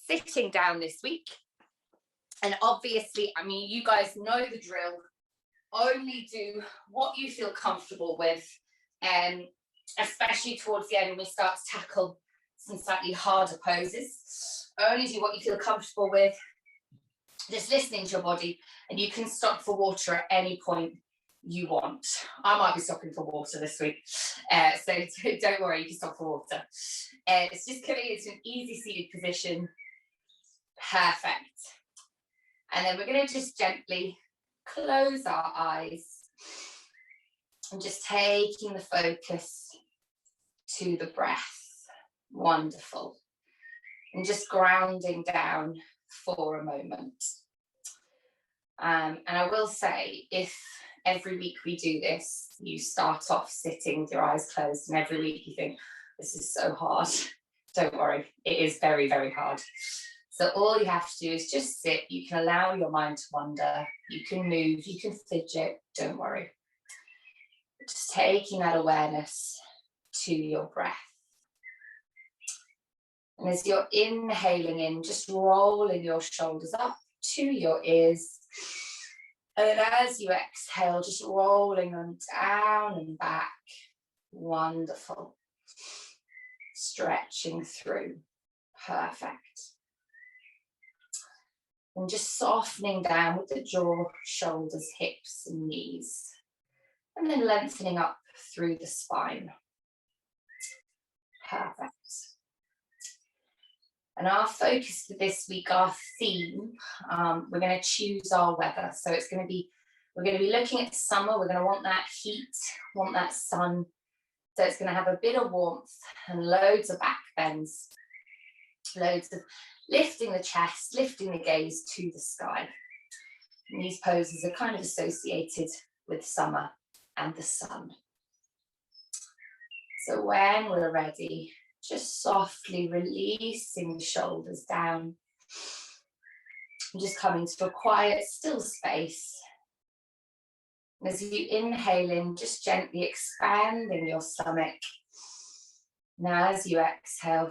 sitting down this week. And obviously, I mean, you guys know the drill. Only do what you feel comfortable with, especially towards the end when we start to tackle some slightly harder poses. Only do what you feel comfortable with, just listening to your body, and you can stop for water at any point you want. I might be stopping for water this week, so don't worry, you can stop for water. It's just coming into an easy seated position. Perfect. And then we're going to just gently close our eyes and just taking the focus to the breath. Wonderful. And just grounding down for a moment. And I will say, if every week we do this, you start off sitting with your eyes closed, and every week you think, this is so hard. Don't worry, it is very, very hard. So all you have to do is just sit. You can allow your mind to wander. You can move, you can fidget, don't worry. Just taking that awareness to your breath. And as you're inhaling in, just rolling your shoulders up to your ears. And then as you exhale, just rolling them down and back. Wonderful. Stretching through. Perfect. And just softening down with the jaw, shoulders, hips, and knees. And then lengthening up through the spine. Perfect. And our focus for this week, our theme, we're going to choose our weather. So it's going to be, we're going to be looking at summer. We're going to want that heat, want that sun. So it's going to have a bit of warmth and loads of back bends, loads of lifting the chest, lifting the gaze to the sky. And these poses are kind of associated with summer and the sun. So when we're ready, just softly releasing the shoulders down. And just coming to a quiet, still space. And as you inhale in, just gently expanding your stomach. Now as you exhale,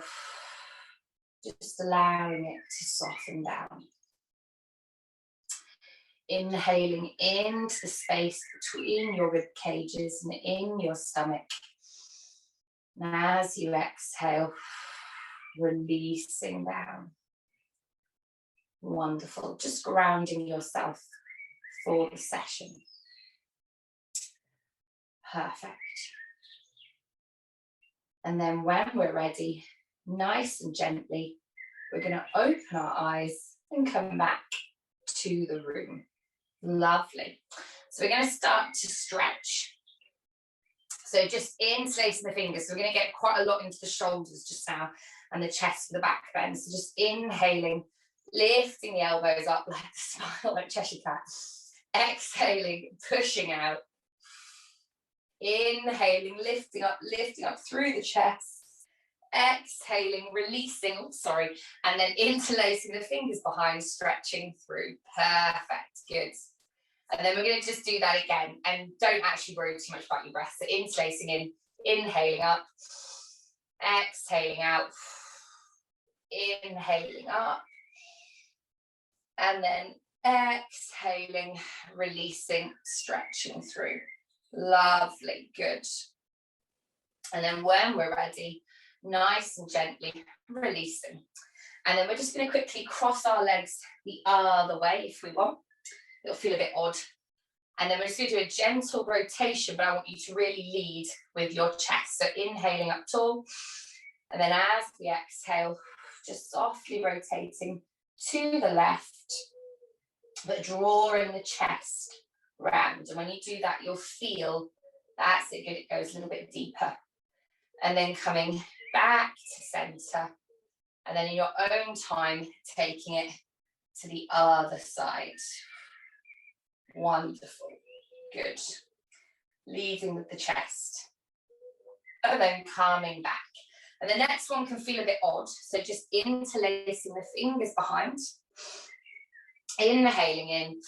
just allowing it to soften down. Inhaling into the space between your rib cages and in your stomach. Now as you exhale, releasing down. Wonderful. Just grounding yourself for the session. Perfect. And then when we're ready, nice and gently, we're going to open our eyes and come back to the room. Lovely. So we're going to start to stretch. So just interlacing the fingers. So we're going to get quite a lot into the shoulders just now and the chest for the back bend. So just inhaling, lifting the elbows up like the smile, like Cheshire Cat. Exhaling, pushing out. Inhaling, lifting up through the chest. Exhaling, releasing, and then interlacing the fingers behind, stretching through. Perfect, good. And then we're going to just do that again, and don't actually worry too much about your breath. So interlacing in, inhaling up, exhaling out, inhaling up, and then exhaling, releasing, stretching through. Lovely, good. And then when we're ready, nice and gently releasing. And then we're just going to quickly cross our legs the other way if we want. It'll feel a bit odd. And then we're just going to do a gentle rotation, but I want you to really lead with your chest. So inhaling up tall. And then as we exhale, just softly rotating to the left, but drawing the chest round. And when you do that, you'll feel that's it, good. It goes a little bit deeper. And then coming back to center. And then in your own time, taking it to the other side. Wonderful. Good. Leading with the chest. And then calming back. And the next one can feel a bit odd. So just interlacing the fingers behind. Inhaling in.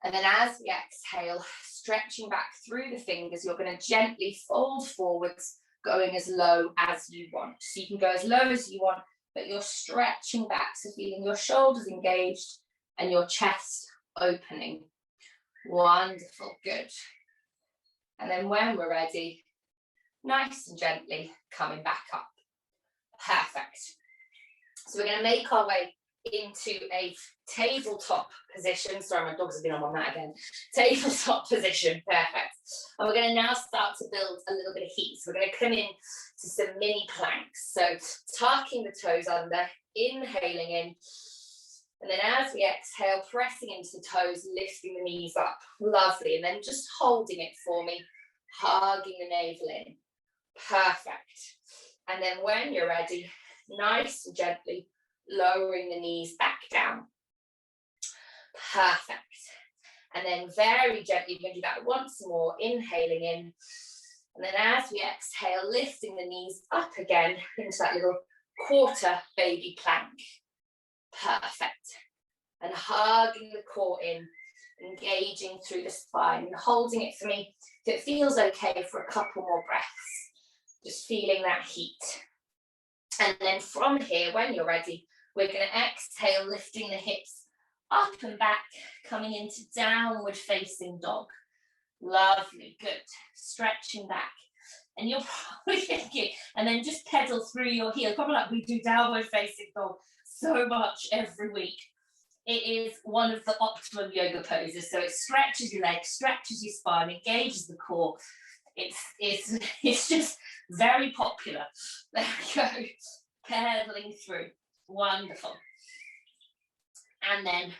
And then as we exhale, stretching back through the fingers, you're going to gently fold forwards, going as low as you want. So you can go as low as you want, but you're stretching back, so feeling your shoulders engaged and your chest opening. Wonderful, good. And then when we're ready, nice and gently coming back up. Perfect. So we're going to make our way into a tabletop position. Sorry, my dogs have been on my mat again. Tabletop position, perfect. And we're going to now start to build a little bit of heat. So we're going to come in to some mini planks. So tucking the toes under, inhaling in, and then as we exhale, pressing into the toes, lifting the knees up. Lovely. And then just holding it for me, hugging the navel in. Perfect. And then when you're ready, nice and gently lowering the knees back down. Perfect. And then very gently, we're going to do that once more, inhaling in. And then as we exhale, lifting the knees up again into that little quarter baby plank. Perfect. And hugging the core in, engaging through the spine and holding it for me. If it feels okay, for a couple more breaths, just feeling that heat. And then from here, when you're ready, we're going to exhale, lifting the hips up and back, coming into downward facing dog. Lovely, good. Stretching back. And you're probably thinking, and then just pedal through your heel, probably like we do downward facing dog so much every week. It is one of the optimum yoga poses. So it stretches your legs, stretches your spine, engages the core. It's just very popular. There we go. Pedaling through. Wonderful. And then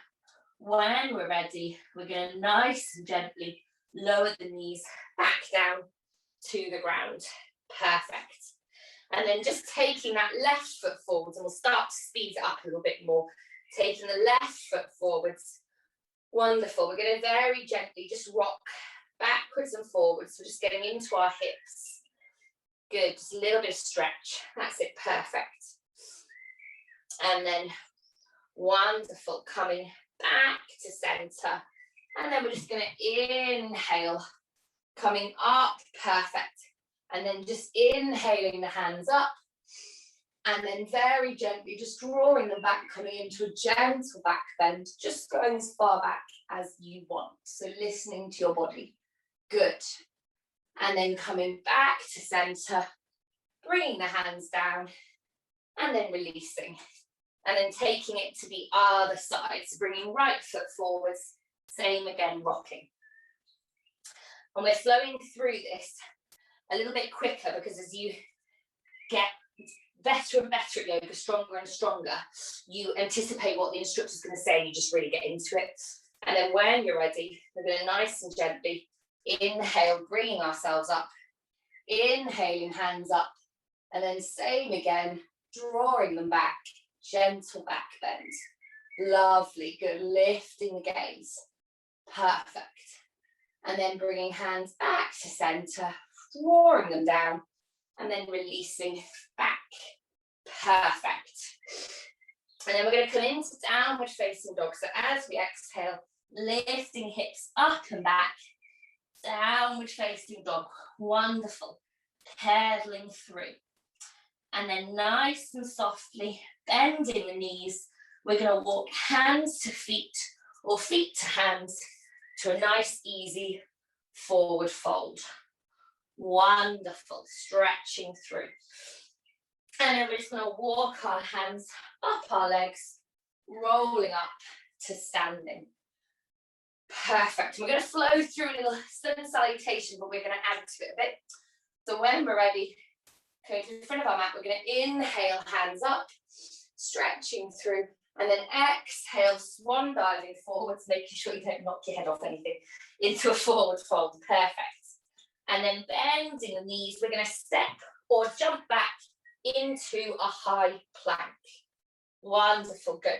when we're ready, we're going to nice and gently lower the knees back down to the ground. Perfect. And then just taking that left foot forwards, and we'll start to speed it up a little bit more. Taking the left foot forwards. Wonderful. We're going to very gently just rock backwards and forwards. So just getting into our hips. Good. Just a little bit of stretch. That's it. Perfect. And then wonderful. Coming back to center. And then we're just going to inhale. Coming up. Perfect. And then just inhaling the hands up. And then very gently just drawing them back, coming into a gentle back bend, just going as far back as you want. So listening to your body. Good. And then coming back to center, bringing the hands down, and then releasing. And then taking it to the other side. So bringing right foot forwards, same again, rocking. And we're flowing through this a little bit quicker, because as you get better and better at yoga, stronger and stronger, you anticipate what the instructor's going to say and you just really get into it. And then when you're ready, we're going to nice and gently inhale, bringing ourselves up, inhaling, hands up, and then same again, drawing them back, gentle back bend. Lovely, good, lifting the gaze. Perfect. And then bringing hands back to center, drawing them down, and then releasing back. Perfect. And then we're going to come into downward facing dog. So as we exhale, lifting hips up and back, downward facing dog. Wonderful. Pedaling through. And then nice and softly bending the knees, we're going to walk hands to feet or feet to hands to a nice easy forward fold. Wonderful. Stretching through. And then we're just going to walk our hands up our legs, rolling up to standing. Perfect. We're going to flow through a little sun salutation, but we're going to add to it a bit. So when we're ready, going to the front of our mat, we're going to inhale, hands up, stretching through, and then exhale, swan diving forwards, making sure you don't knock your head off anything, into a forward fold. Perfect. And then bending the knees, we're going to step or jump back into a high plank. Wonderful, good.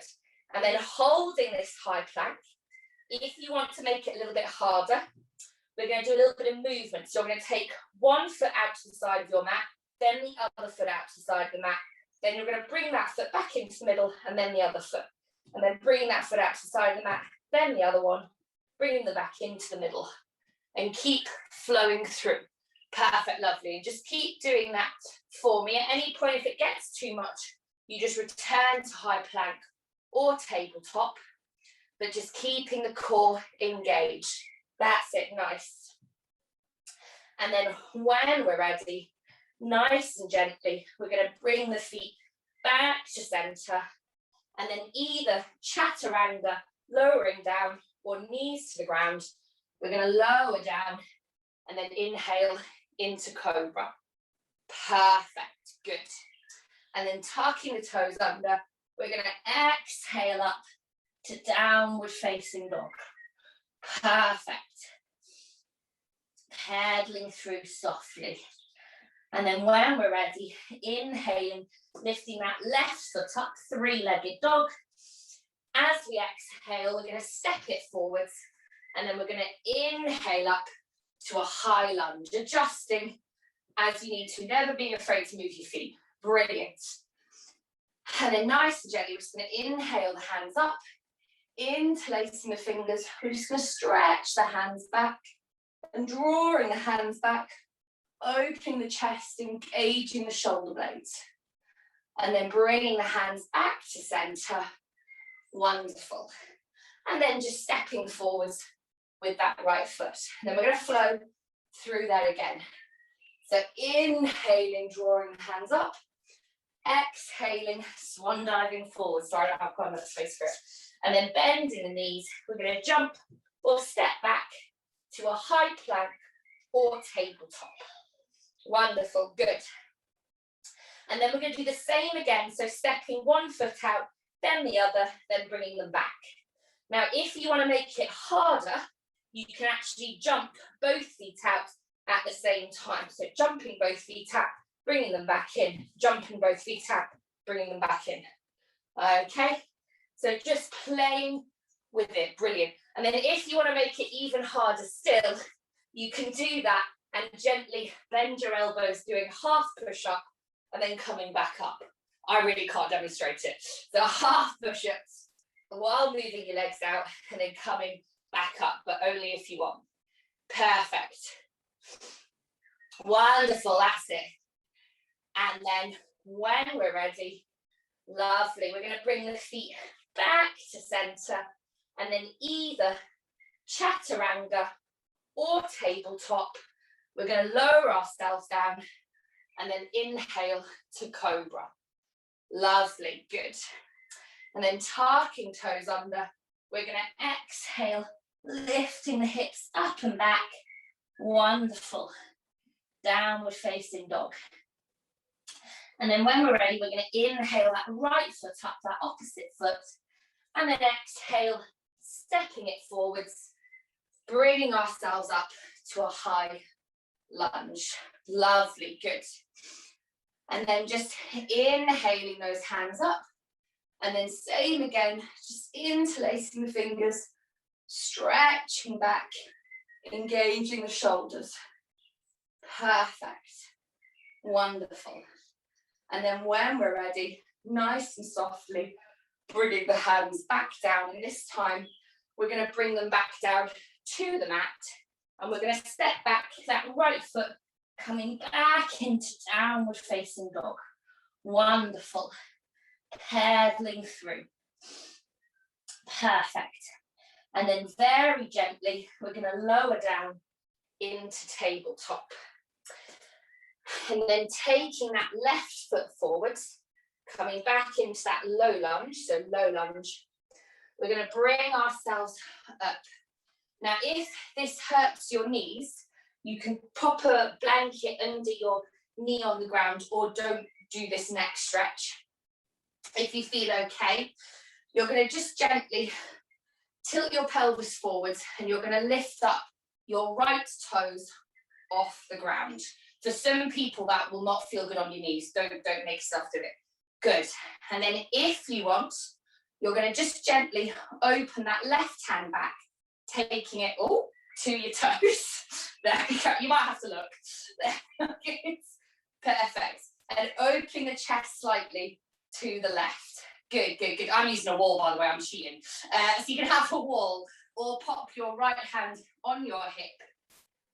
And then holding this high plank, if you want to make it a little bit harder, we're going to do a little bit of movement. So we're going to take one foot out to the side of your mat, then the other foot out to the side of the mat. Then you're going to bring that foot back into the middle, and then the other foot. And then bring that foot out to the side of the mat, then the other one, bringing them back into the middle. And keep flowing through. Perfect, lovely. And just keep doing that for me. At any point, if it gets too much, you just return to high plank or tabletop, but just keeping the core engaged. That's it, nice. And then when we're ready, nice and gently, we're going to bring the feet back to center, and then either chaturanga, lowering down, or knees to the ground. We're going to lower down and then inhale into cobra. Perfect, good. And then tucking the toes under, we're going to exhale up to downward facing dog. Perfect. Pedaling through softly. And then when we're ready, inhaling, lifting that left foot up, three-legged dog. As we exhale, we're going to step it forwards, and then we're going to inhale up to a high lunge, adjusting as you need to, never being afraid to move your feet. Brilliant. And then nice and gently, we're just going to inhale the hands up, interlacing the fingers. We're just going to stretch the hands back and drawing the hands back, opening the chest, engaging the shoulder blades, and then bringing the hands back to center. Wonderful. And then just stepping forwards with that right foot. And then we're going to flow through that again. So inhaling, drawing the hands up. Exhaling, swan diving forward. Sorry, I don't have quite enough space for it. And then bending the knees. We're going to jump or step back to a high plank or tabletop. Wonderful, good. And then we're going to do the same again. So stepping one foot out, then the other, then bringing them back. Now, if you want to make it harder, you can actually jump both feet out at the same time. So jumping both feet out, bringing them back in, jumping both feet out, bringing them back in. Okay, so just playing with it, brilliant. And then if you want to make it even harder still, you can do that and gently bend your elbows, doing half push-up and then coming back up. I really can't demonstrate it. So half push-ups while moving your legs out and then coming back up, but only if you want. Perfect. Wonderful, that's it. And then when we're ready, lovely, we're going to bring the feet back to center and then either chaturanga or tabletop. We're going to lower ourselves down and then inhale to cobra. Lovely, good. And then tucking toes under, we're going to exhale, lifting the hips up and back. Wonderful. Downward facing dog. And then when we're ready, we're going to inhale that right foot up, that opposite foot, and then exhale, stepping it forwards, bringing ourselves up to a high lunge. Lovely, good. And then just inhaling those hands up, and then same again, just interlacing the fingers, stretching back, engaging the shoulders. Perfect. Wonderful. And then when we're ready, nice and softly, bringing the hands back down. And this time, we're going to bring them back down to the mat. And we're going to step back, that right foot coming back into downward facing dog. Wonderful. Pedaling through. Perfect. And then very gently, we're going to lower down into tabletop. And then taking that left foot forwards, coming back into that low lunge, so low lunge. We're going to bring ourselves up. Now, if this hurts your knees, you can pop a blanket under your knee on the ground, or don't do this neck stretch. If you feel okay, you're going to just gently tilt your pelvis forwards, and you're going to lift up your right toes off the ground. For some people, that will not feel good on your knees. Don't make yourself do it. Good. And then if you want, you're going to just gently open that left hand back, taking it to your toes. There we go. You might have to look. There. Perfect. And opening the chest slightly to the left. Good, good, good. I'm using a wall, by the way. I'm cheating. So you can have a wall, or pop your right hand on your hip,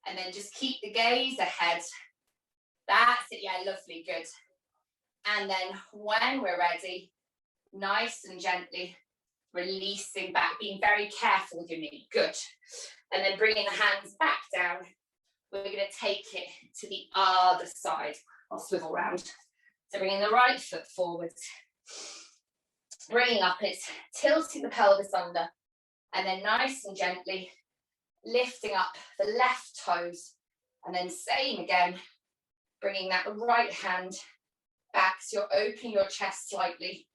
and then just keep the gaze ahead. That's it. Yeah, lovely. Good. And then when we're ready, nice and gently releasing back, being very careful with your knee. Good. And then bringing the hands back down. We're going to take it to the other side. I'll swivel round. So bringing the right foot forward, bringing up it, tilting the pelvis under, and then nice and gently lifting up the left toes, and then same again, bringing that right hand back, so you're opening your chest slightly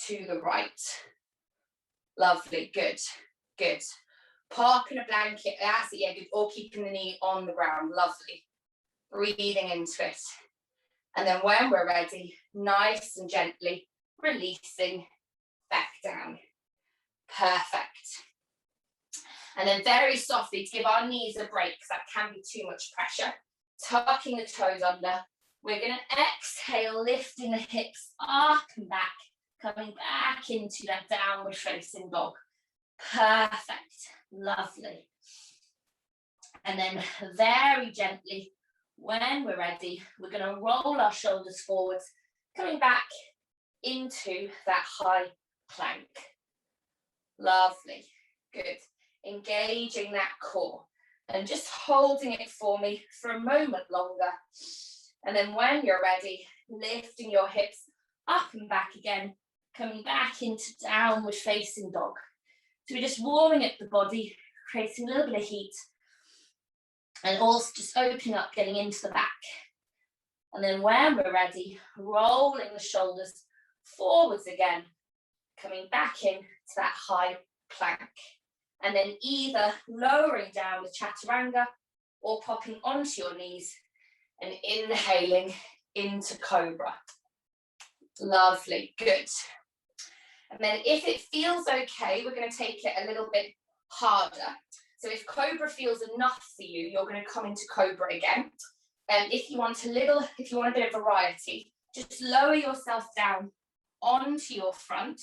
to the right. Lovely, good, good. Popping a blanket, that's it, yeah, good, or keeping the knee on the ground, lovely. Breathing into it. And then when we're ready, nice and gently releasing back down. Perfect. And then very softly, to give our knees a break, because that can be too much pressure, tucking the toes under. We're going to exhale, lifting the hips up and back, coming back into that downward facing dog. Perfect. Lovely. And then very gently, when we're ready, we're going to roll our shoulders forwards, coming back into that high plank. Lovely. Good. Engaging that core and just holding it for me for a moment longer. And then when you're ready, lifting your hips up and back again, coming back into downward facing dog. So we're just warming up the body, creating a little bit of heat, and also just opening up, getting into the back. And then when we're ready, rolling the shoulders forwards again, coming back in to that high plank. And then either lowering down with chaturanga or popping onto your knees and inhaling into cobra. Lovely, good. And then if it feels okay, we're going to take it a little bit harder. So if cobra feels enough for you, you're going to come into cobra again. And if you want a bit of variety, just lower yourself down onto your front.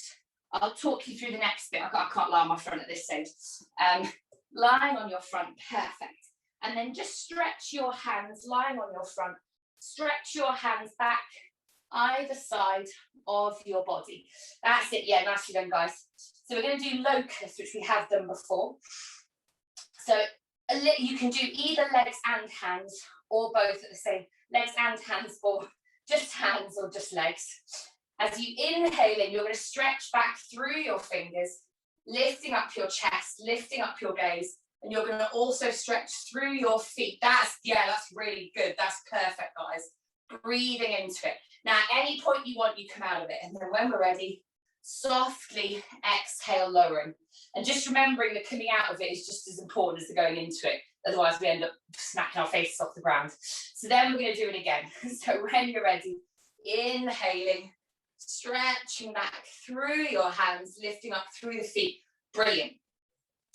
I'll talk you through the next bit. I can't lie on my front at this stage. Lying on your front, perfect. And then just stretch your hands, lying on your front. Stretch your hands back either side of your body. That's it, yeah, nicely done, guys. So we're going to do locust, which we have done before. So you can do either legs and hands, or both at the same, legs and hands, or just hands, or just legs. As you inhale in, you're going to stretch back through your fingers, lifting up your chest, lifting up your gaze, and you're going to also stretch through your feet. That's really good. That's perfect, guys. Breathing into it. Now, at any point you want, you come out of it. And then when we're ready, softly exhale, lowering. And just remembering that coming out of it is just as important as the going into it. Otherwise, we end up smacking our faces off the ground. So then we're going to do it again. So when you're ready, inhaling, stretching back through your hands, lifting up through the feet. Brilliant.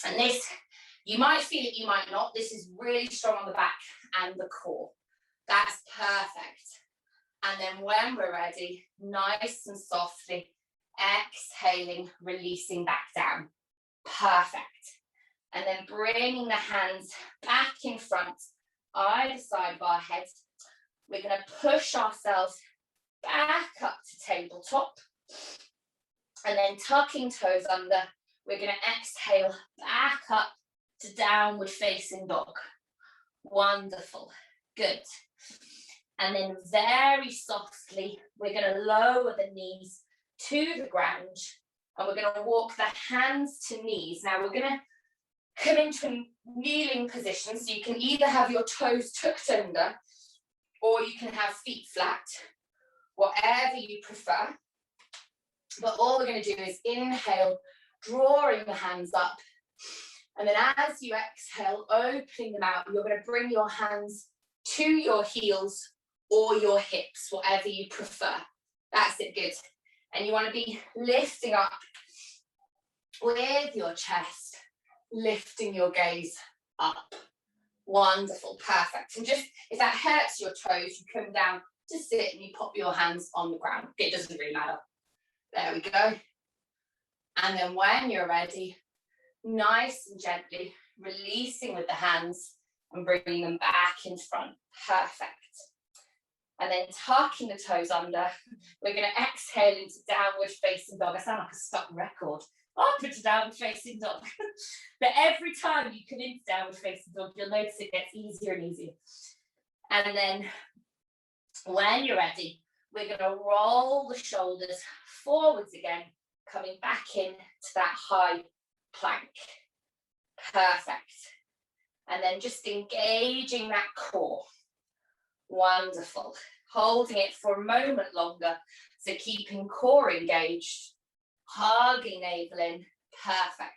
And this, you might feel it, you might not. This is really strong on the back and the core. That's perfect. And then when we're ready, nice and softly, exhaling, releasing back down. Perfect. And then bringing the hands back in front, either side of our head. We're going to push ourselves back up to tabletop. And then tucking toes under, we're going to exhale back up to downward facing dog. Wonderful. Good. And then very softly, we're going to lower the knees to the ground, and we're going to walk the hands to knees. Now we're going to come into a kneeling position, so you can either have your toes tucked under, or you can have feet flat, whatever you prefer. But all we're going to do is inhale, drawing the hands up. And then as you exhale, opening them out, you're going to bring your hands to your heels or your hips, whatever you prefer. That's it, good. And you want to be lifting up with your chest, lifting your gaze up. Wonderful, perfect. And just, if that hurts your toes, you come down to sit and you pop your hands on the ground. It doesn't really matter. There we go. And then when you're ready, nice and gently releasing with the hands and bringing them back in front. Perfect. and then tucking the toes under. We're going to exhale into downward facing dog. I sound like a stuck record. Up into downward facing dog. But every time you come into downward facing dog, you'll notice it gets easier and easier. And then when you're ready, we're going to roll the shoulders forwards again, coming back in to that high plank. Perfect. And then just engaging that core. Wonderful. Holding it for a moment longer. So keeping core engaged, hugging navel in. Perfect.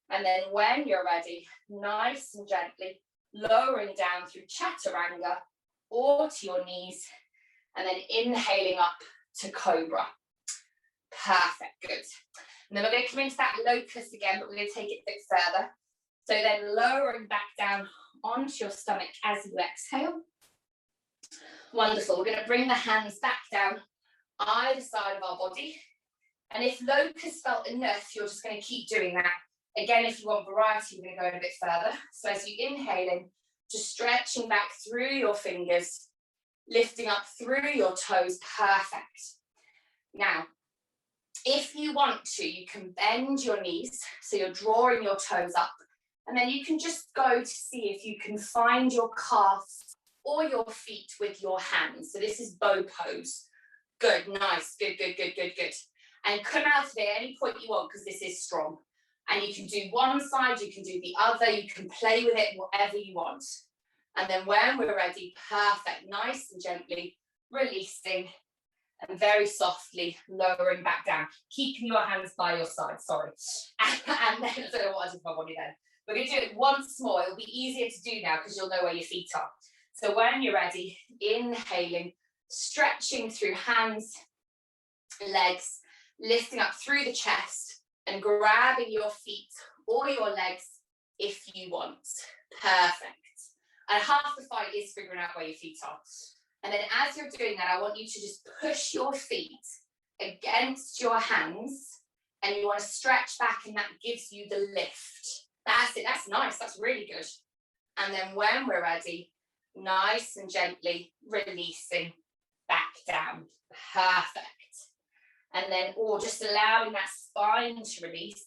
And then when you're ready, nice and gently lowering down through chaturanga or to your knees, and then inhaling up to cobra. Perfect, good. And then we're going to come into that locust again, but we're going to take it a bit further. So then lowering back down onto your stomach as you exhale. Wonderful. We're going to bring the hands back down either side of our body. And if locust felt enough, you're just going to keep doing that. Again, if you want variety, we're going to go a bit further. So as you inhale in, just stretching back through your fingers, lifting up through your toes. Perfect. Now, if you want to, you can bend your knees, so you're drawing your toes up, and then you can just go to see if you can find your calves or your feet with your hands. So this is bow pose. Good, nice, good, good, good, good, good. And come out of it at any point you want, because this is strong. And you can do one side, you can do the other, you can play with it, whatever you want. And then when we're ready, perfect, nice and gently releasing and very softly lowering back down, keeping your hands by your side, sorry. And then, I don't know what I did with my body then. We're going to do it once more. It'll be easier to do now because you'll know where your feet are. So when you're ready, inhaling, stretching through hands, legs, lifting up through the chest and grabbing your feet or your legs if you want. Perfect. And half the fight is figuring out where your feet are. And then as you're doing that, I want you to just push your feet against your hands, and you want to stretch back, and that gives you the lift. That's it. That's nice. That's really good. And then when we're ready, nice and gently releasing back down. Perfect. And then, just allowing that spine to release.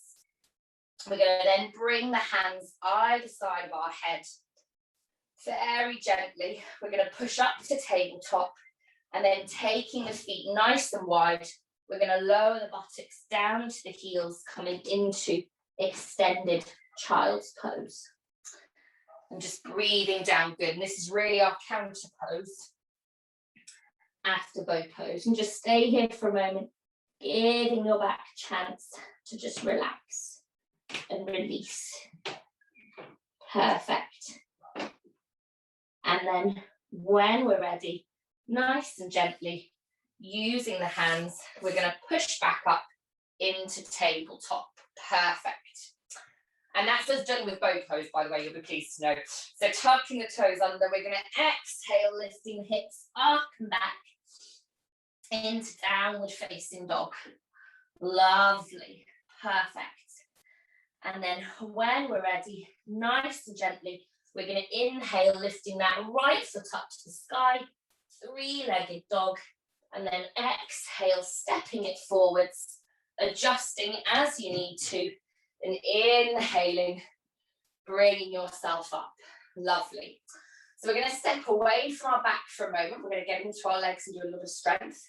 We're going to then bring the hands either side of our head. Very gently, we're going to push up to tabletop, and then taking the feet nice and wide, we're going to lower the buttocks down to the heels, coming into extended child's pose. And just breathing down good. And this is really our counter pose after bow pose. And just stay here for a moment, giving your back a chance to just relax and release. Perfect. And then when we're ready, nice and gently, using the hands, we're going to push back up into tabletop. Perfect. And that's us done with bow pose, by the way, you'll be pleased to know. So tucking the toes under, we're going to exhale, lifting the hips up and back into downward facing dog. Lovely. Perfect. And then when we're ready, nice and gently, we're going to inhale, lifting that right foot up to the sky, three-legged dog, and then exhale, stepping it forwards, adjusting as you need to, and inhaling, bringing yourself up. Lovely. So we're going to step away from our back for a moment. We're going to get into our legs and do a little bit of strength.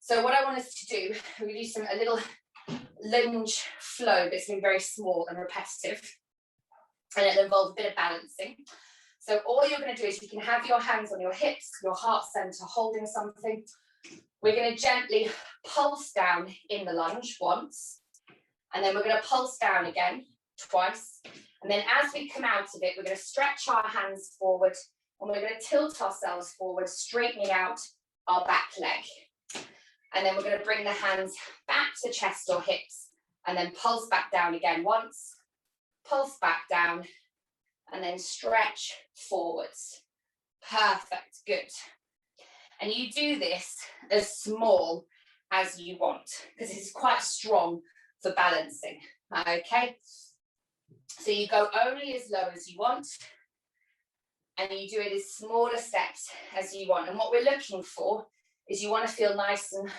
So what I want us to do, we're going to do a little lunge flow, but it's going to be very small and repetitive. And it'll involve a bit of balancing. So all you're going to do is you can have your hands on your hips, your heart center, holding something. We're going to gently pulse down in the lunge once. And then we're going to pulse down again twice. And then as we come out of it, we're going to stretch our hands forward. And we're going to tilt ourselves forward, straightening out our back leg. And then we're going to bring the hands back to chest or hips. And then pulse back down again once. Pulse back down, and then stretch forwards. Perfect, good. And you do this as small as you want, because it's quite strong for balancing, okay? So you go only as low as you want, And you do it as smaller steps as you want. And what we're looking for is you want to feel nice and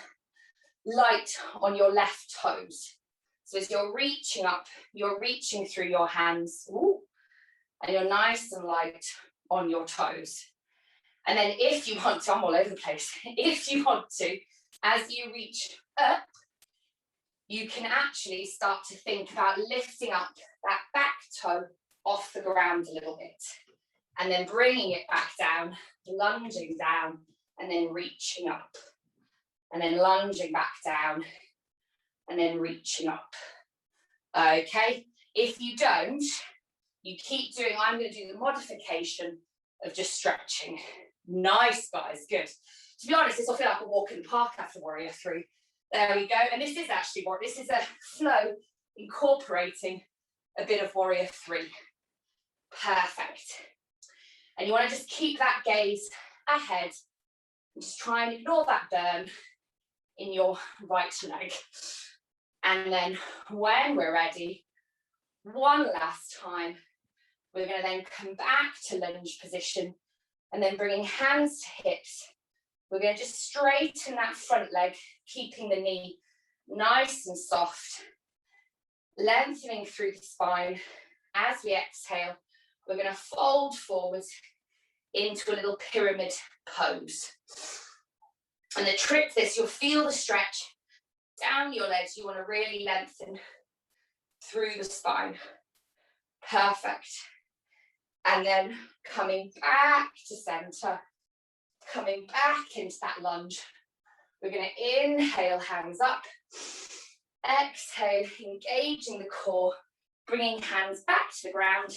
light on your left toes. So as you're reaching up, you're reaching through your hands, ooh, and you're nice and light on your toes. And then if you want to, I'm all over the place, if you want to, as you reach up, you can actually start to think about lifting up that back toe off the ground a little bit, and then bringing it back down, lunging down, and then reaching up, and then lunging back down, and then reaching up. Okay, if you don't, you keep doing, I'm going to do the modification of just stretching. Nice, guys, good. To be honest, this will feel like a walk in the park after Warrior 3. There we go. And this is actually what, this is a flow incorporating a bit of Warrior 3. Perfect. And you want to just keep that gaze ahead and just try and ignore that burn in your right leg. And then when we're ready, one last time, we're going to then come back to lunge position, and then bringing hands to hips. We're going to just straighten that front leg, keeping the knee nice and soft, lengthening through the spine. As we exhale, we're going to fold forward into a little pyramid pose. And the trick to this, you'll feel the stretch down your legs. You want to really lengthen through the spine. Perfect. And then coming back to center, coming back into that lunge. We're going to inhale, hands up. Exhale, engaging the core, bringing hands back to the ground,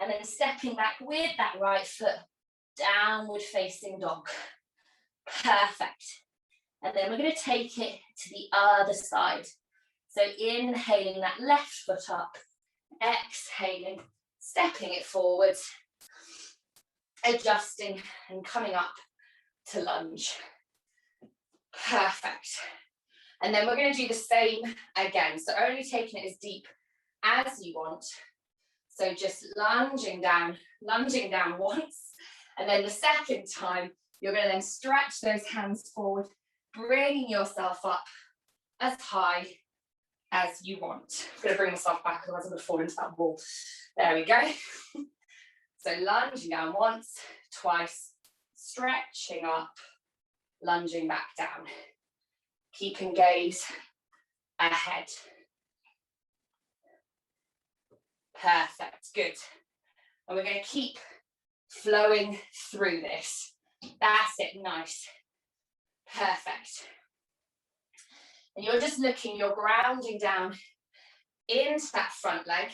and then stepping back with that right foot, downward facing dog. Perfect. And then we're going to take it to the other side. So inhaling that left foot up, exhaling, stepping it forward, adjusting and coming up to lunge. Perfect. And then we're going to do the same again. So only taking it as deep as you want. So just lunging down once. And then the second time, you're going to then stretch those hands forward, bringing yourself up as high as you want. I'm going to bring myself back, otherwise I'm going to fall into that wall. There we go. So lunging down once, twice, stretching up, lunging back down. Keeping gaze ahead. Perfect, good. And we're going to keep flowing through this. That's it, nice. Perfect. And you're just looking, you're grounding down into that front leg,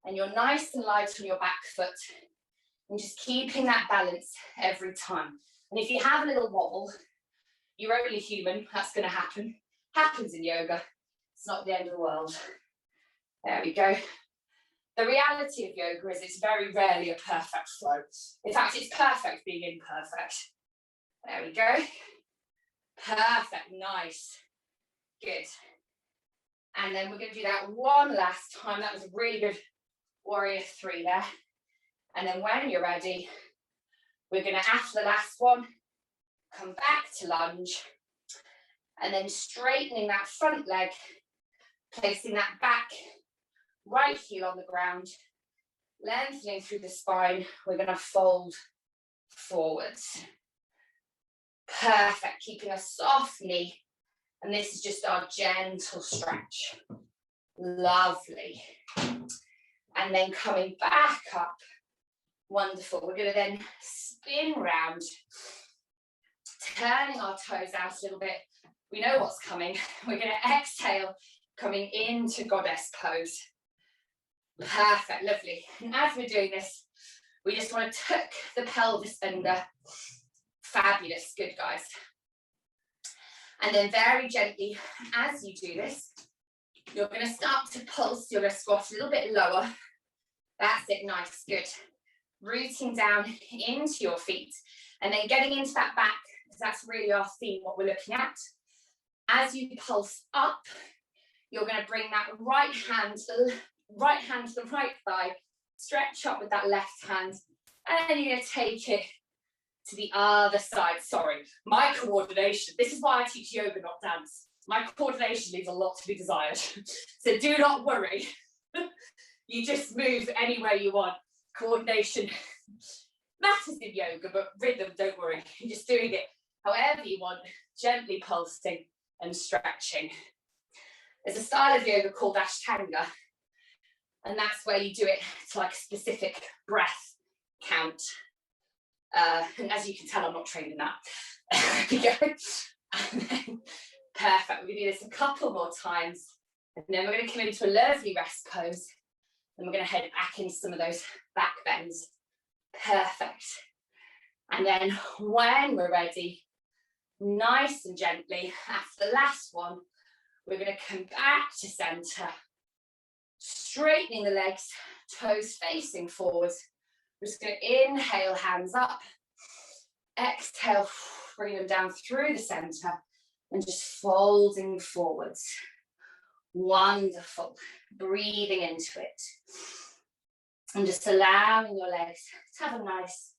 and you're nice and light on your back foot, and just keeping that balance every time. And if you have a little wobble, you're only human, that's going to happen. Happens in yoga. It's not the end of the world. There we go. The reality of yoga is it's very rarely a perfect flow. In fact, it's perfect being imperfect. There we go. Perfect, nice. Good. And then we're going to do that one last time. That was a really good Warrior 3 there. And then when you're ready, we're going to, after the last one, come back to lunge, and then straightening that front leg, placing that back right heel on the ground, lengthening through the spine. We're going to fold forwards. Perfect, keeping a soft knee. And this is just our gentle stretch. Lovely. And then coming back up. Wonderful. We're going to then spin round, turning our toes out a little bit. We know what's coming. We're going to exhale, coming into goddess pose. Perfect, lovely. And as we're doing this, we just want to tuck the pelvis under. Fabulous, good guys. And then very gently, as you do this, you're going to start to pulse. You're going to squat a little bit lower. That's it, nice, good. Rooting down into your feet, and then getting into that back, because that's really our theme, what we're looking at. As you pulse up, you're going to bring that right hand to the right thigh, stretch up with that left hand, And then you're going to take it to the other side. Sorry, my coordination. This is why I teach yoga, not dance. My coordination leaves a lot to be desired. So do not worry. You just move anywhere you want. Coordination matters in yoga, but rhythm, don't worry. You're just doing it however you want, gently pulsing and stretching. There's a style of yoga called Ashtanga, and that's where you do it to like a specific breath count. And as you can tell, I'm not trained in that. And then, perfect. We're going to do this a couple more times, and then we're going to come into a lovely rest pose. And we're going to head back into some of those back bends. Perfect. And then when we're ready, nice and gently, after the last one, we're going to come back to center, straightening the legs, toes facing forwards. We're just going to inhale, hands up. Exhale, bring them down through the center and just folding forwards. Wonderful. Breathing into it. And just allowing your legs to have a nice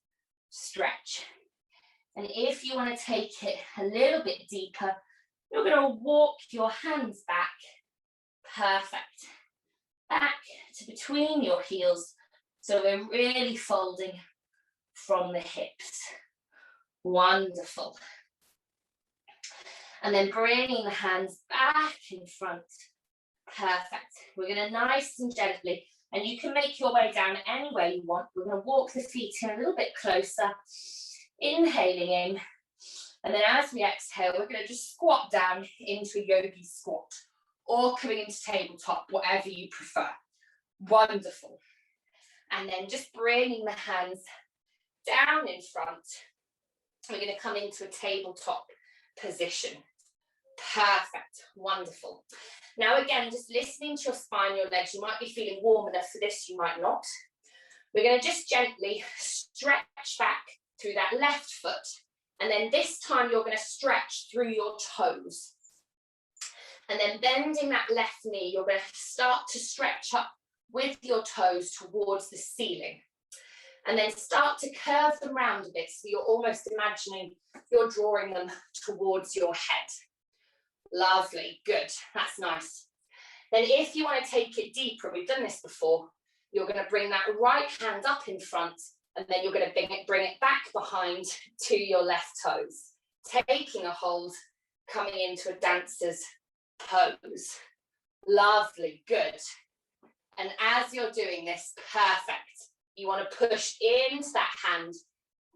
stretch. And if you want to take it a little bit deeper, you're going to walk your hands back. Perfect. Back to between your heels. So we're really folding from the hips. Wonderful. And then bringing the hands back in front. Perfect. We're going to nice and gently, and you can make your way down any way you want. We're going to walk the feet in a little bit closer. Inhaling in. And then as we exhale, we're going to just squat down into a Yogi Squat or coming into tabletop, whatever you prefer. Wonderful. And then just bringing the hands down in front. We're going to come into a tabletop position. Perfect. Wonderful. Now again, just listening to your spine, your legs. You might be feeling warm enough for this, you might not. We're going to just gently stretch back through that left foot. And then this time you're going to stretch through your toes. And then bending that left knee, you're going to start to stretch up with your toes towards the ceiling. And then start to curve them round a bit, so you're almost imagining you're drawing them towards your head. Lovely, good, that's nice. Then if you want to take it deeper, we've done this before, you're going to bring that right hand up in front, and then you're going to bring it back behind to your left toes. Taking a hold, coming into a dancer's pose. Lovely, good. And as you're doing this, perfect. You want to push into that hand.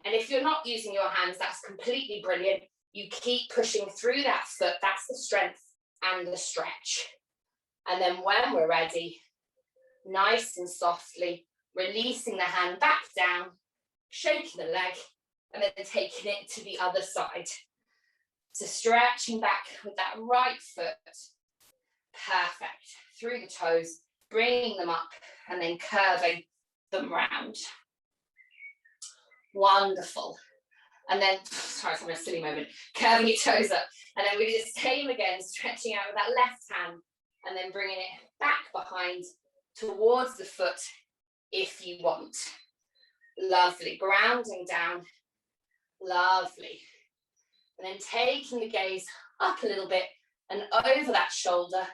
And if you're not using your hands, that's completely brilliant. You keep pushing through that foot. That's the strength and the stretch. And then when we're ready, nice and softly, releasing the hand back down, shaking the leg, and then taking it to the other side. So stretching back with that right foot. Perfect. Through the toes, bringing them up, and then curving them round. Wonderful. And then, sorry for a silly moment, curving your toes up. And then we do the same again, stretching out with that left hand, and then bringing it back behind towards the foot if you want. Lovely. Grounding down. Lovely. And then taking the gaze up a little bit and over that shoulder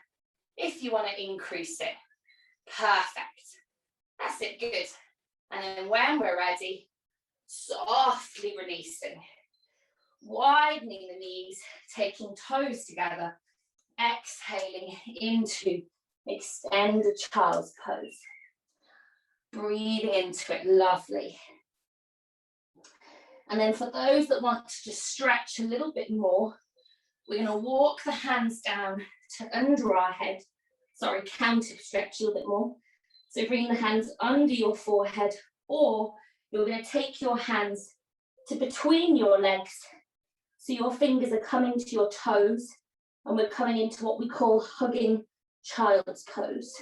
if you want to increase it. Perfect. That's it, good. And then when we're ready, softly releasing, widening the knees, taking toes together, exhaling into extended child's pose. Breathing into it, lovely. And then for those that want to just stretch a little bit more, we're going to walk the hands down to under our head. Sorry, counter stretch a little bit more. So bring the hands under your forehead, or you're going to take your hands to between your legs. So your fingers are coming to your toes, and we're coming into what we call hugging child's pose.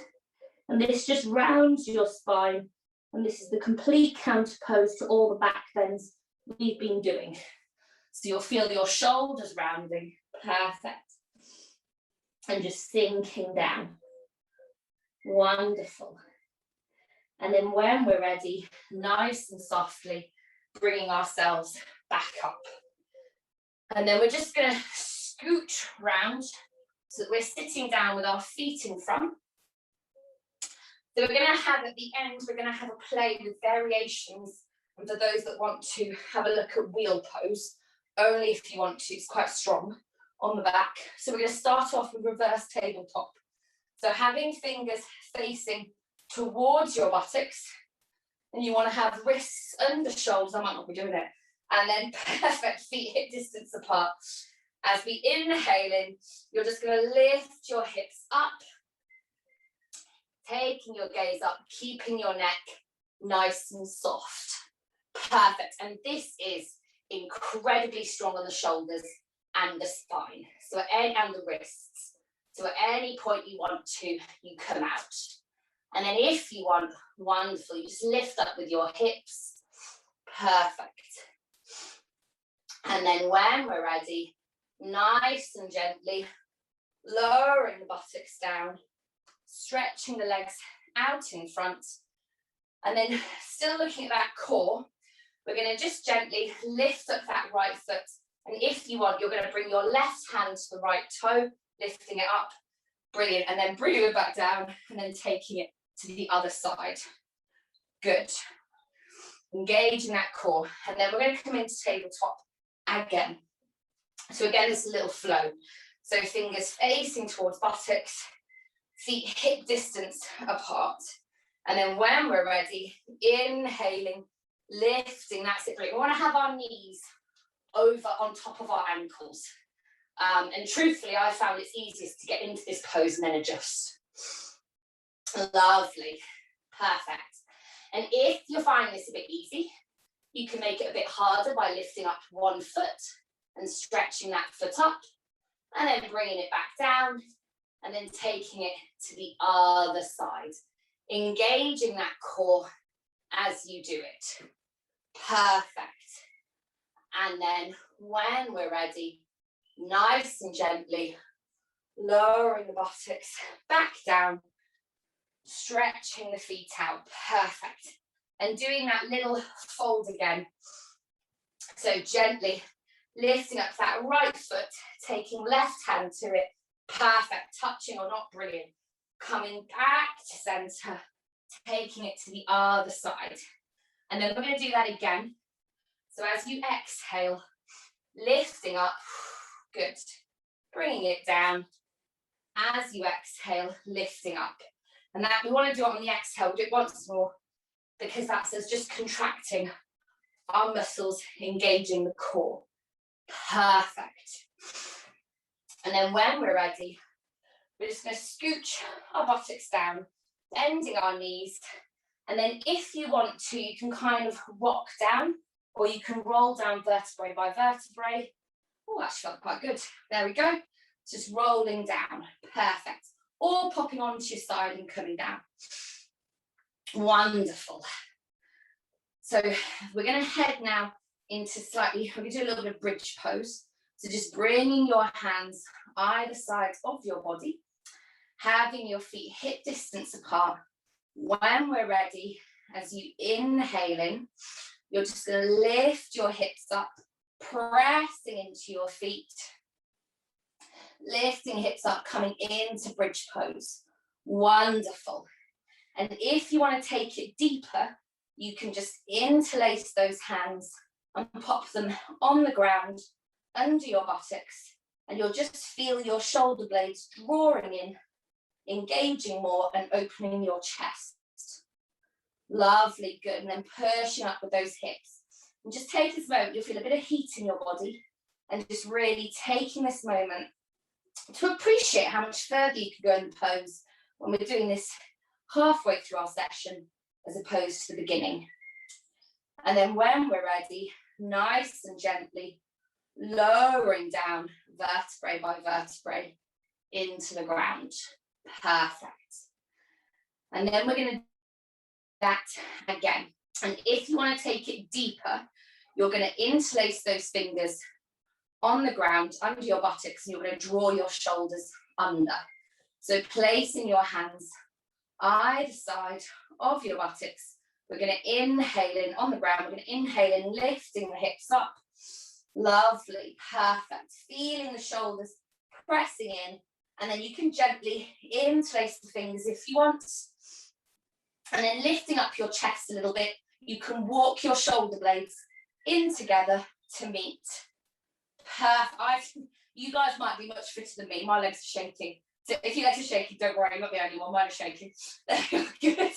And this just rounds your spine, and this is the complete counter pose to all the back bends we've been doing. So you'll feel your shoulders rounding, perfect. And just sinking down. Wonderful. And then when we're ready, nice and softly, bringing ourselves back up. And then we're just going to scooch round so that we're sitting down with our feet in front. So we're going to have, at the end, we're going to have a play with variations. And for those that want to have a look at wheel pose, only if you want to, it's quite strong on the back. So we're going to start off with reverse tabletop. So having fingers facing towards your buttocks, and you want to have wrists under shoulders. I might not be doing it. And then perfect, feet hip distance apart. As we inhale in, you're just going to lift your hips up, taking your gaze up, keeping your neck nice and soft. Perfect. And this is incredibly strong on the shoulders and the spine. So and the wrists. So at any point you want to, you come out. And then if you want, wonderful, you just lift up with your hips. Perfect. And then when we're ready, nice and gently, lowering the buttocks down, stretching the legs out in front, and then still looking at that core, we're going to just gently lift up that right foot. And if you want, you're going to bring your left hand to the right toe, lifting it up. Brilliant. And then bringing it back down and then taking it to the other side. Good. Engaging that core. And then we're going to come into tabletop again. So again, it's a little flow. So fingers facing towards buttocks, feet hip distance apart. And then when we're ready, inhaling, lifting, that's it. We want to have our knees over on top of our ankles. And truthfully, I found it's easiest to get into this pose and then adjust. Lovely. Perfect. And if you're finding this a bit easy, you can make it a bit harder by lifting up one foot and stretching that foot up, and then bringing it back down, and then taking it to the other side. Engaging that core as you do it. Perfect. And then when we're ready, nice and gently, lowering the buttocks back down, stretching the feet out. Perfect. And doing that little fold again. So gently lifting up that right foot, taking left hand to it. Perfect. Touching or not, brilliant. Coming back to center, taking it to the other side. And then we're going to do that again. So as you exhale, lifting up, good. Bringing it down. As you exhale, lifting up. And that we want to do it on the exhale, do it once more, because that's us just contracting our muscles, engaging the core. Perfect. And then when we're ready, we're just going to scooch our buttocks down, bending our knees. And then if you want to, you can kind of rock down, or you can roll down vertebrae by vertebrae. Oh, that felt quite good. There we go. Just rolling down. Perfect. Or popping onto your side and coming down. Wonderful. So we're going to head now into slightly, we're going to do a little bit of bridge pose. So just bringing your hands either side of your body, having your feet hip distance apart. When we're ready, as you inhale in, you're just going to lift your hips up, pressing into your feet. Lifting hips up, coming into bridge pose. Wonderful. And if you want to take it deeper, you can just interlace those hands and pop them on the ground under your buttocks, and you'll just feel your shoulder blades drawing in, engaging more and opening your chest. Lovely, good. And then pushing up with those hips. And just take this moment, you'll feel a bit of heat in your body, and just really taking this moment to appreciate how much further you can go in the pose when we're doing this halfway through our session as opposed to the beginning. And then when we're ready, nice and gently lowering down vertebrae by vertebrae into the ground. Perfect. And then we're going to do that again. And if you want to take it deeper, you're going to interlace those fingers on the ground under your buttocks, and you're going to draw your shoulders under. So placing your hands either side of your buttocks. We're going to inhale in on the ground. We're going to inhale in, lifting the hips up. Lovely, perfect. Feeling the shoulders pressing in, and then you can gently interlace the fingers if you want. And then lifting up your chest a little bit, you can walk your shoulder blades in together to meet. Perfect. You guys might be much fitter than me. My legs are shaking. So if your legs are shaking, don't worry, I'm not the only one. Mine are shaking. Good.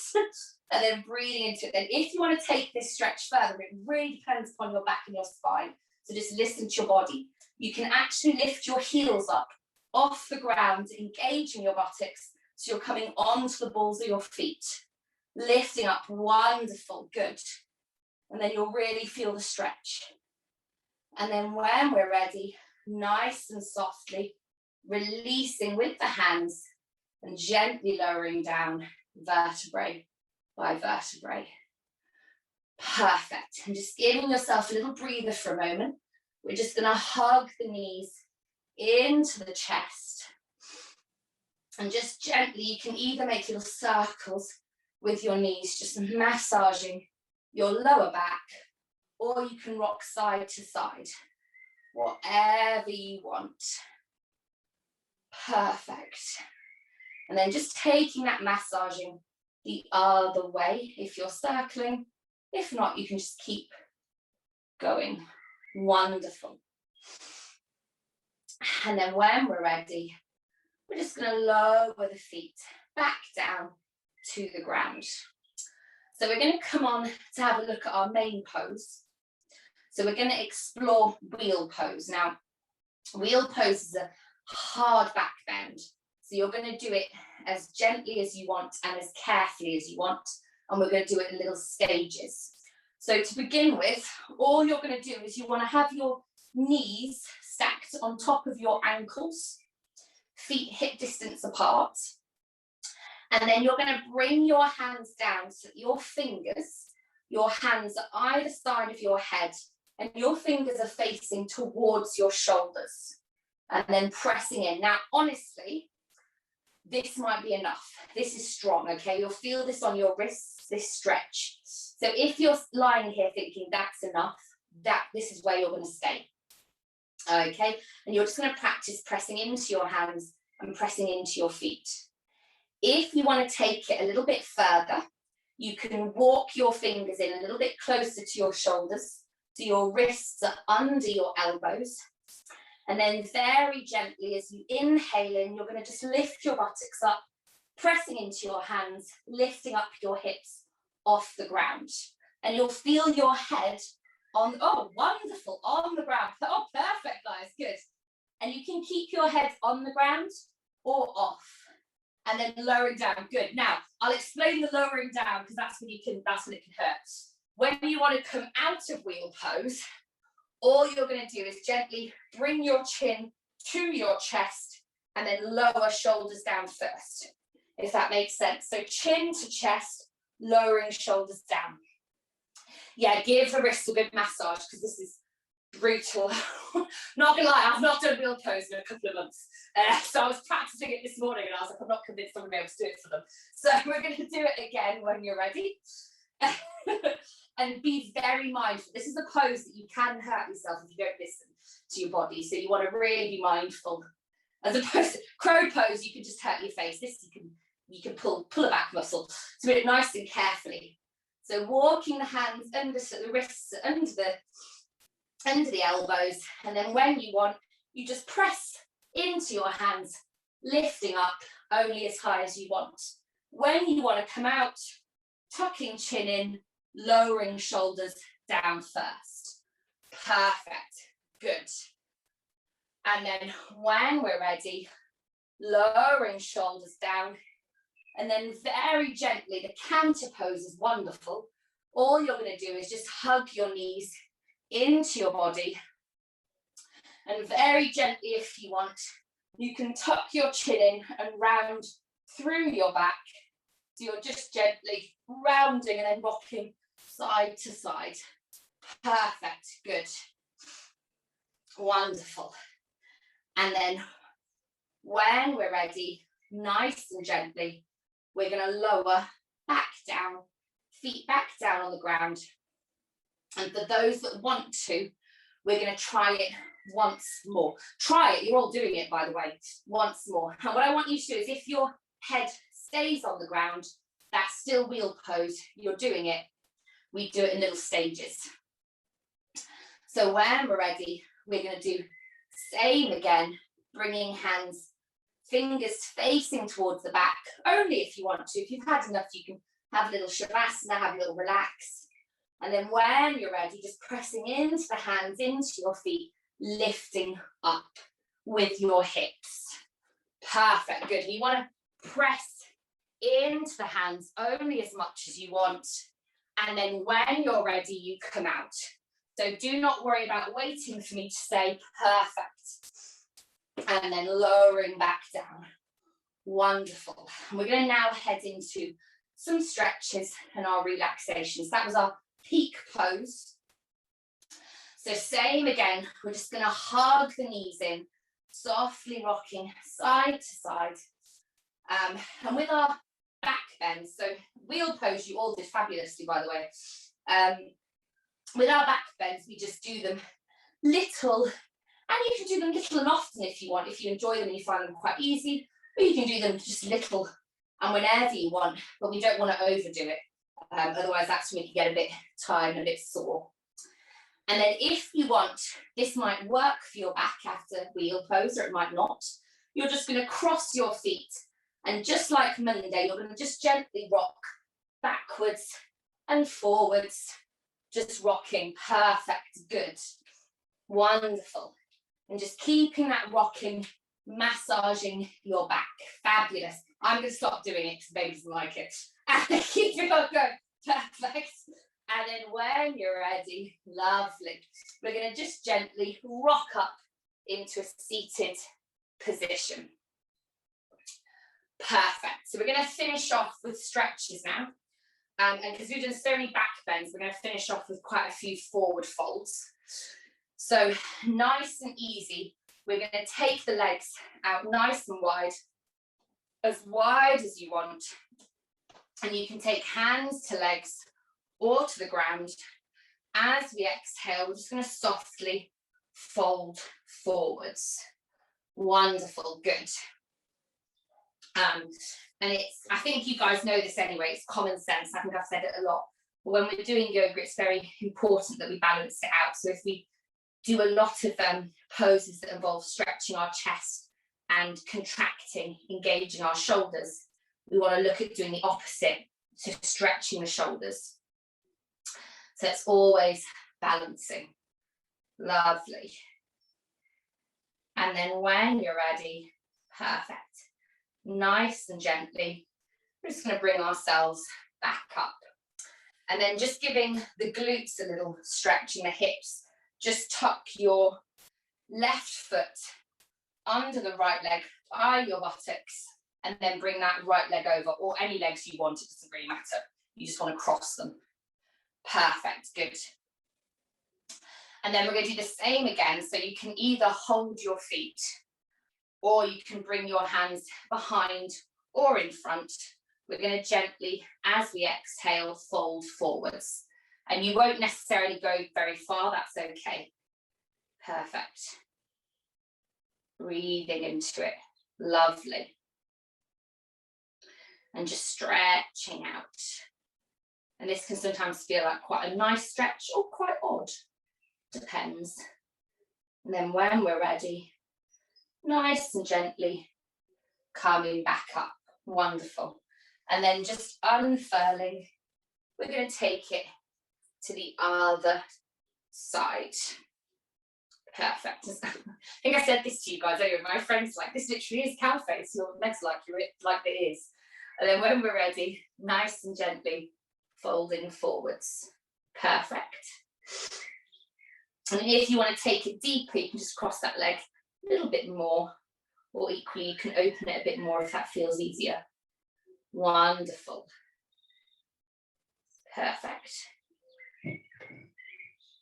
And then breathing into it. Then if you want to take this stretch further, it really depends upon your back and your spine. So just listen to your body. You can actually lift your heels up off the ground, engaging your buttocks. So you're coming onto the balls of your feet. Lifting up, wonderful, good. And then you'll really feel the stretch. And then when we're ready, nice and softly, releasing with the hands and gently lowering down vertebrae by vertebrae. Perfect. And just giving yourself a little breather for a moment. We're just going to hug the knees into the chest. And just gently, you can either make little circles with your knees, just massaging your lower back, or you can rock side to side, whatever you want. Perfect. And then just taking that massaging the other way if you're circling. If not, you can just keep going. Wonderful. And then when we're ready, we're just going to lower the feet back down to the ground. So we're going to come on to have a look at our main pose. So we're going to explore wheel pose. Now, wheel pose is a hard back bend. So you're going to do it as gently as you want and as carefully as you want. And we're going to do it in little stages. So to begin with, all you're going to do is you want to have your knees stacked on top of your ankles, feet hip distance apart. And then you're going to bring your hands down so that your fingers, your hands are either side of your head, and your fingers are facing towards your shoulders. And then pressing in. Now, honestly, this might be enough. This is strong, okay? You'll feel this on your wrists, this stretch. So if you're lying here thinking that's enough, this is where you're going to stay. Okay? And you're just going to practice pressing into your hands and pressing into your feet. If you want to take it a little bit further, you can walk your fingers in a little bit closer to your shoulders, so your wrists are under your elbows. And then very gently, as you inhale in, you're going to just lift your buttocks up, pressing into your hands, lifting up your hips off the ground. And you'll feel your head on, oh, wonderful, on the ground. Oh, perfect, guys, good. And you can keep your head on the ground or off. And then lowering down, good. Now, I'll explain the lowering down because that's when it can hurt. When you want to come out of wheel pose, all you're going to do is gently bring your chin to your chest and then lower shoulders down first, if that makes sense. So chin to chest, lowering shoulders down. Yeah, give the wrists a good massage because this is brutal. Not gonna lie, I've not done wheel pose in a couple of months. So I was practicing it this morning and I was like, I'm not convinced I'm gonna be able to do it for them. So we're gonna do it again when you're ready. And be very mindful. This is a pose that you can hurt yourself if you don't listen to your body. So you want to really be mindful. As opposed to crow pose, you can just hurt your face. This you can pull a back muscle. So do it nice and carefully. So walking the hands under, so the wrists under the elbows, and then when you want, you just press into your hands, lifting up only as high as you want. When you want to come out, tucking chin in, lowering shoulders down first. Perfect, good. And then when we're ready, lowering shoulders down, and then very gently, the canter pose is wonderful. All you're going to do is just hug your knees into your body, and very gently, if you want, you can tuck your chin in and round through your back. So you're just gently rounding and then rocking side to side. Perfect, good. Wonderful. And then when we're ready, nice and gently, we're going to lower back down, feet back down on the ground. And for those that want to, we're going to try it once more. Try it, you're all doing it, by the way, once more. And what I want you to do is, if your head stays on the ground, that's still wheel pose, you're doing it. We do it in little stages. So when we're ready, we're going to do same again, bringing hands, fingers facing towards the back, only if you want to. If you've had enough, you can have a little shavasana, have a little relax. And then when you're ready, just pressing into the hands, into your feet, lifting up with your hips. Perfect, good. You want to press into the hands only as much as you want. And then when you're ready, you come out. So do not worry about waiting for me to say perfect. And then lowering back down. Wonderful. And we're going to now head into some stretches and our relaxations. That was our peak pose. So same again, we're just going to hug the knees in, softly rocking side to side. And with our back bends, so wheel pose you all did fabulously, by the way. With our back bends, we just do them little, and you can do them little and often if you want, if you enjoy them and you find them quite easy, or you can do them just little and whenever you want, but we don't want to overdo it. Otherwise that's when you can get a bit tired and a bit sore. And then if you want, this might work for your back after wheel pose, or it might not. You're just going to cross your feet, and just like Monday, you're going to just gently rock backwards and forwards, just rocking. Perfect, good, wonderful. And just keeping that rocking, massaging your back. Fabulous. I'm going to stop doing it because the baby doesn't like it. And keep it on going. Perfect. And then when you're ready, lovely, we're going to just gently rock up into a seated position. Perfect. So we're going to finish off with stretches now. And because we've done so many back bends, we're going to finish off with quite a few forward folds. So nice and easy, we're going to take the legs out nice and wide as you want. And you can take hands to legs or to the ground. As we exhale, we're just going to softly fold forwards. Wonderful, good. And I think you guys know this anyway, it's common sense. I think I've said it a lot. But when we're doing yoga, it's very important that we balance it out. So if we do a lot of poses that involve stretching our chest and contracting, engaging our shoulders, we want to look at doing the opposite, so stretching the shoulders. So it's always balancing. Lovely. And then when you're ready, perfect. Nice and gently, we're just going to bring ourselves back up. And then just giving the glutes a little stretch in the hips. Just tuck your left foot under the right leg by your buttocks, and then bring that right leg over, or any legs you want, it doesn't really matter. You just want to cross them. Perfect, good. And then we're going to do the same again. So you can either hold your feet, or you can bring your hands behind or in front. We're going to gently, as we exhale, fold forwards. And you won't necessarily go very far, that's okay. Perfect. Breathing into it. Lovely. And just stretching out. And this can sometimes feel like quite a nice stretch or quite odd. Depends. And then when we're ready, nice and gently coming back up. Wonderful. And then just unfurling, we're going to take it to the other side. Perfect. I think I said this to you guys earlier. My friends like, this literally is cow face. You're meant to like it is. And then when we're ready, nice and gently folding forwards. Perfect. And if you want to take it deeper, you can just cross that leg a little bit more, or equally you can open it a bit more if that feels easier. Wonderful. Perfect.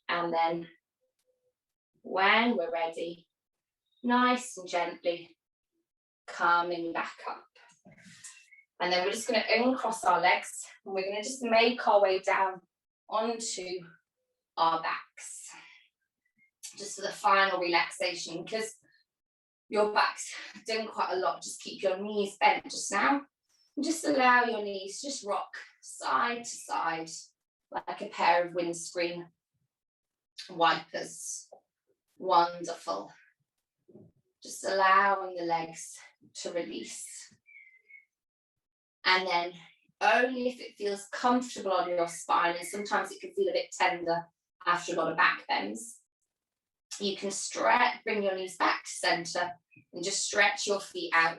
And then when we're ready, nice and gently coming back up. And then we're just going to uncross our legs, and we're going to just make our way down onto our backs. Just for the final relaxation, because your back's done quite a lot. Just keep your knees bent just now. And just allow your knees to just rock side to side like a pair of windscreen wipers. Wonderful. Just allowing the legs to release. And then only if it feels comfortable on your spine, and sometimes it can feel a bit tender after a lot of back bends, you can stretch, bring your knees back to center and just stretch your feet out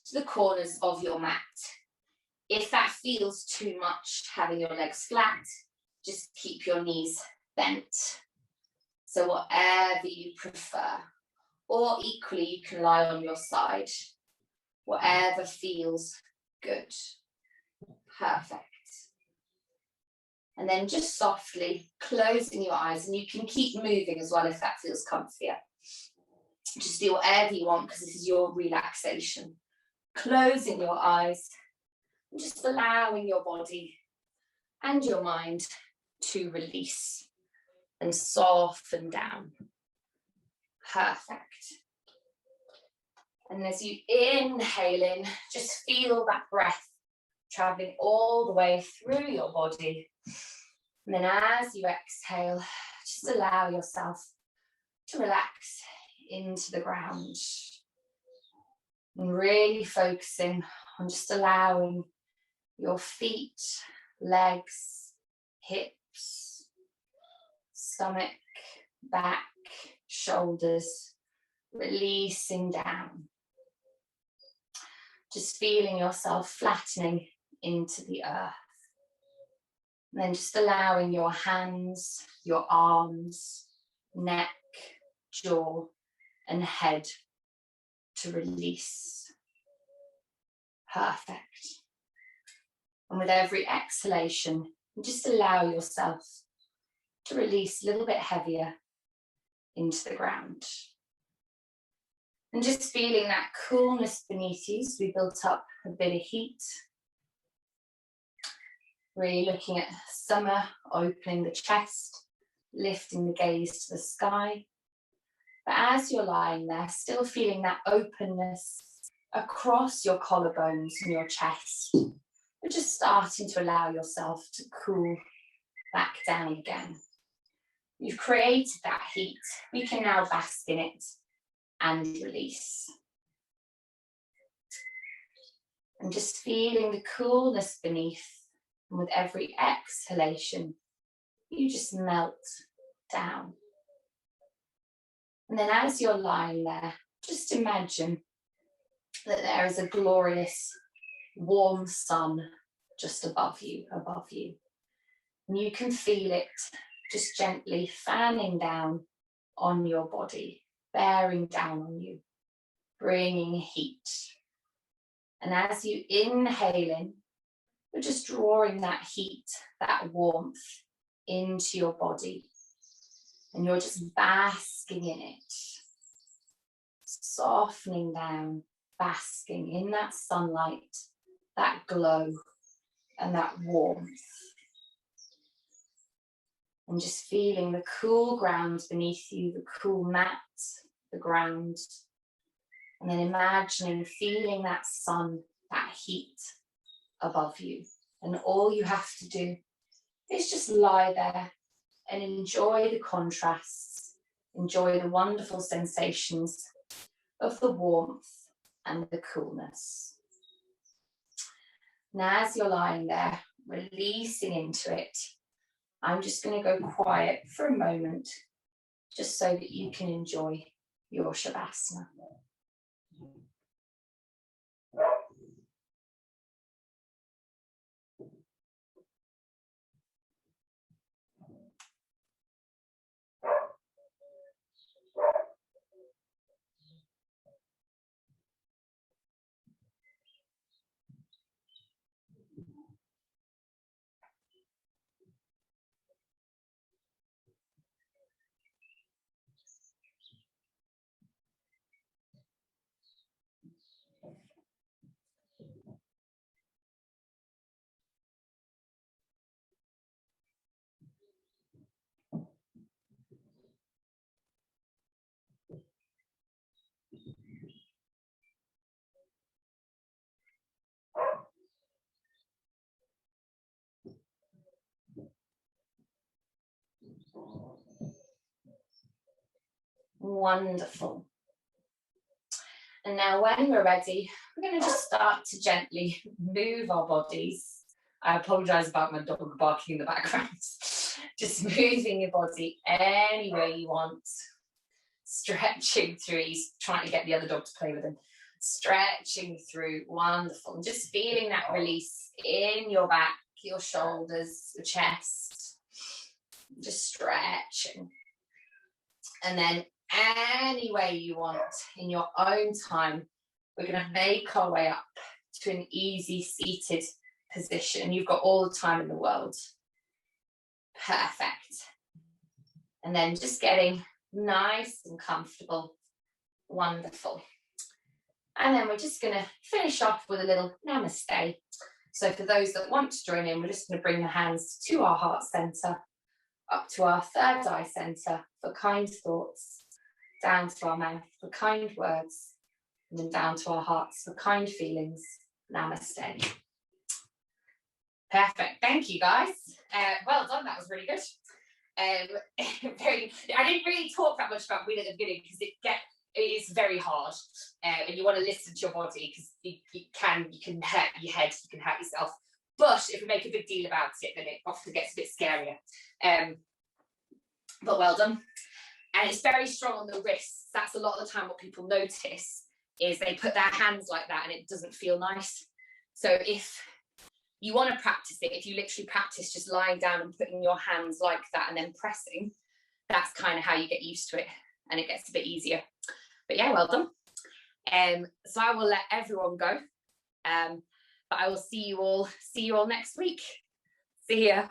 to the corners of your mat. If that feels too much, having your legs flat, just keep your knees bent. So whatever you prefer, or equally you can lie on your side, whatever feels good. Perfect. And then just softly closing your eyes, and you can keep moving as well if that feels comfier. Just do whatever you want because this is your relaxation. Closing your eyes and just allowing your body and your mind to release and soften down. Perfect. And as you inhale in, just feel that breath traveling all the way through your body. And then as you exhale, just allow yourself to relax into the ground. And really focusing on just allowing your feet, legs, hips, stomach, back, shoulders, releasing down. Just feeling yourself flattening into the earth. And then just allowing your hands, your arms, neck, jaw, and head to release. Perfect. And with every exhalation, just allow yourself to release a little bit heavier into the ground. And just feeling that coolness beneath you, so we built up a bit of heat. Really looking at summer, opening the chest, lifting the gaze to the sky. But as you're lying there, still feeling that openness across your collarbones and your chest, but just starting to allow yourself to cool back down again. You've created that heat. We can now bask in it and release. And just feeling the coolness beneath. And with every exhalation, you just melt down. And then as you're lying there, just imagine that there is a glorious, warm sun just above you. And you can feel it just gently fanning down on your body, bearing down on you, bringing heat. And as you inhale in, you're just drawing that heat, that warmth into your body. And you're just basking in it, softening down, basking in that sunlight, that glow, and that warmth. And just feeling the cool ground beneath you, the cool mat, the ground. And then imagining, feeling that sun, that heat above you. And all you have to do is just lie there and enjoy the contrasts, enjoy the wonderful sensations of the warmth and the coolness. Now as you're lying there, releasing into it, I'm just going to go quiet for a moment, just so that you can enjoy your Shavasana. Wonderful. And now when we're ready, we're going to just start to gently move our bodies. I apologise about my dog barking in the background. Just moving your body any way you want. Stretching through. He's trying to get the other dog to play with him. Stretching through. Wonderful. And just feeling that release in your back, your shoulders, your chest. Just stretching. And then any way you want, in your own time, we're going to make our way up to an easy seated position. You've got all the time in the world. Perfect. And then just getting nice and comfortable. Wonderful. And then we're just going to finish off with a little namaste. So for those that want to join in, we're just going to bring the hands to our heart center, up to our third eye center for kind thoughts, down to our mouth for kind words, and then down to our hearts for kind feelings. Namaste. Perfect. Thank you, guys. Well done. That was really good. I didn't really talk that much about wind at the beginning because it is very hard, and you want to listen to your body because you can hurt your head, you can hurt yourself. But if we make a big deal about it, then it often gets a bit scarier. But well done. And it's very strong on the wrists. That's a lot of the time what people notice is they put their hands like that and it doesn't feel nice. So if you want to practice it, if you literally practice just lying down and putting your hands like that and then pressing, that's kind of how you get used to it and it gets a bit easier. But yeah, well done. So I will let everyone go. But I will see you all next week. See ya.